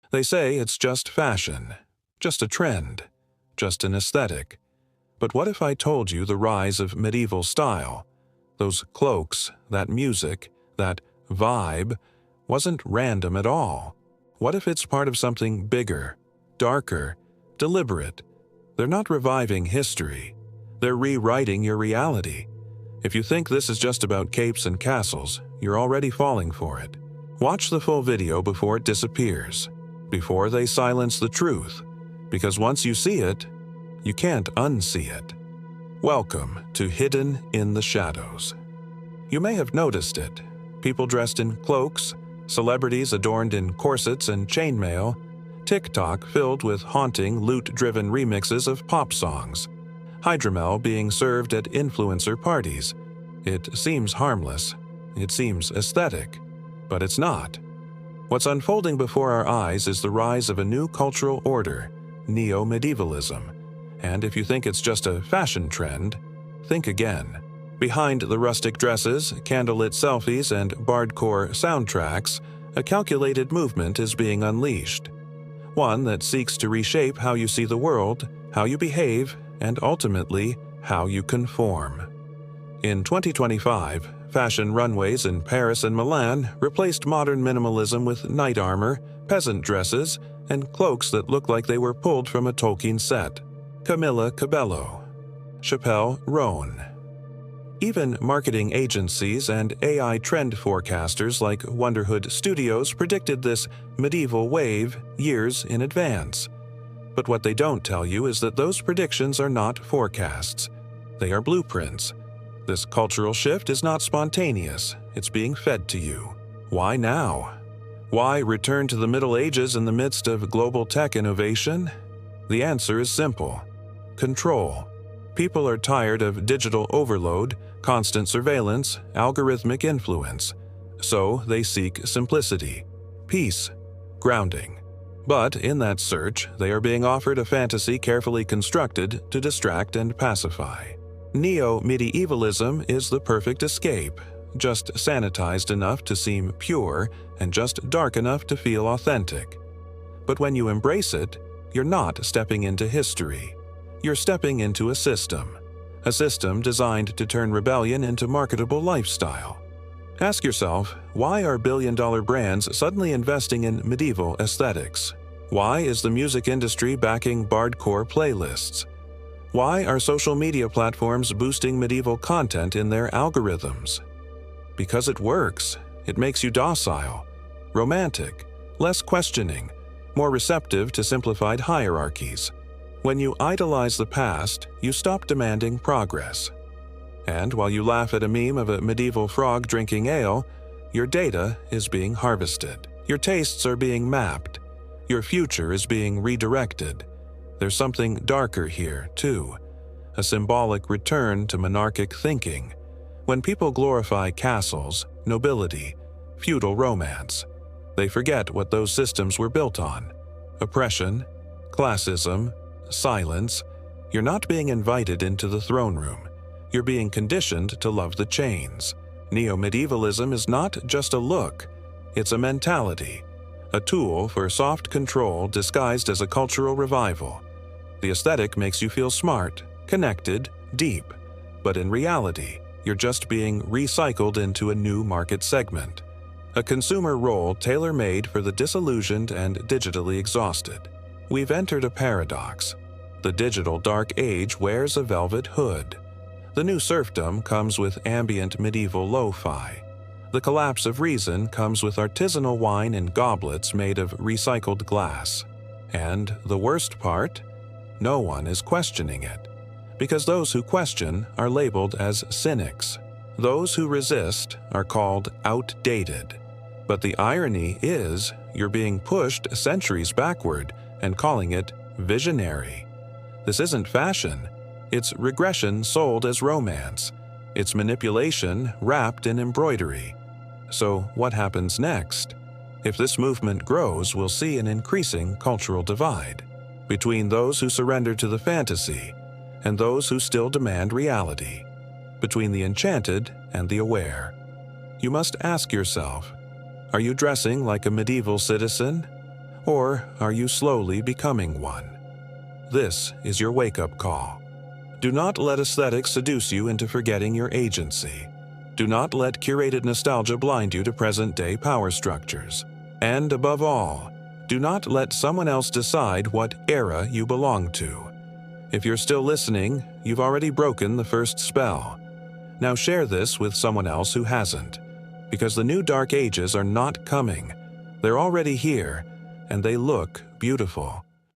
They say it's just fashion, just a trend, just an aesthetic. But what if I told you the rise of medieval style, those cloaks, that music, that vibe, wasn't random at all? What if it's part of something bigger, darker, deliberate? They're not reviving history. They're rewriting your reality. If you think this is just about capes and castles, you're already falling for it. Watch the full video before it disappears, before they silence the truth, because once you see it, you can't unsee it. Welcome to Hidden in the Shadows. You may have noticed it. People dressed in cloaks, celebrities adorned in corsets and chainmail, TikTok filled with haunting, loot-driven remixes of pop songs, hydromel being served at influencer parties. It seems harmless. It seems aesthetic. But it's not. What's unfolding before our eyes is the rise of a new cultural order, neo-medievalism. And if you think it's just a fashion trend, think again. Behind the rustic dresses, candlelit selfies, and bardcore soundtracks, a calculated movement is being unleashed. One that seeks to reshape how you see the world, how you behave, and ultimately, how you conform. In 2025, fashion runways in Paris and Milan replaced modern minimalism with knight armor, peasant dresses, and cloaks that look like they were pulled from a Tolkien set. Camila Cabello, Chappelle Roan. Even marketing agencies and AI trend forecasters like Wonderhood Studios predicted this medieval wave years in advance. But what they don't tell you is that those predictions are not forecasts. They are blueprints. This cultural shift is not spontaneous. It's being fed to you. Why now? Why return to the Middle Ages in the midst of global tech innovation? The answer is simple. Control. People are tired of digital overload, constant surveillance, algorithmic influence. So they seek simplicity, peace, grounding. But in that search, they are being offered a fantasy carefully constructed to distract and pacify. Neo-medievalism is the perfect escape, just sanitized enough to seem pure and just dark enough to feel authentic. But when you embrace it, you're not stepping into history. You're stepping into a system designed to turn rebellion into marketable lifestyle. Ask yourself, why are billion-dollar brands suddenly investing in medieval aesthetics? Why is the music industry backing bardcore playlists? Why are social media platforms boosting medieval content in their algorithms? Because it works. It makes you docile, romantic, less questioning, more receptive to simplified hierarchies. When you idolize the past, you stop demanding progress. And while you laugh at a meme of a medieval frog drinking ale, your data is being harvested. Your tastes are being mapped. Your future is being redirected. There's something darker here, too. A symbolic return to monarchic thinking. When people glorify castles, nobility, feudal romance, they forget what those systems were built on. Oppression, classism, silence. You're not being invited into the throne room. You're being conditioned to love the chains. Neo-medievalism is not just a look. It's a mentality, a tool for soft control disguised as a cultural revival. The aesthetic makes you feel smart, connected, deep. But in reality, you're just being recycled into a new market segment. A consumer role tailor-made for the disillusioned and digitally exhausted. We've entered a paradox. The digital dark age wears a velvet hood. The new serfdom comes with ambient medieval lo-fi. The collapse of reason comes with artisanal wine in goblets made of recycled glass. And the worst part? No one is questioning it. Because those who question are labeled as cynics. Those who resist are called outdated. But the irony is, you're being pushed centuries backward and calling it visionary. This isn't fashion. It's regression sold as romance. It's manipulation wrapped in embroidery. So what happens next? If this movement grows, we'll see an increasing cultural divide between those who surrender to the fantasy and those who still demand reality, between the enchanted and the aware. You must ask yourself, are you dressing like a medieval citizen? Or are you slowly becoming one? This is your wake-up call. Do not let aesthetics seduce you into forgetting your agency. Do not let curated nostalgia blind you to present-day power structures. And above all, do not let someone else decide what era you belong to. If you're still listening, you've already broken the first spell. Now share this with someone else who hasn't, because the new dark ages are not coming. They're already here, and they look beautiful.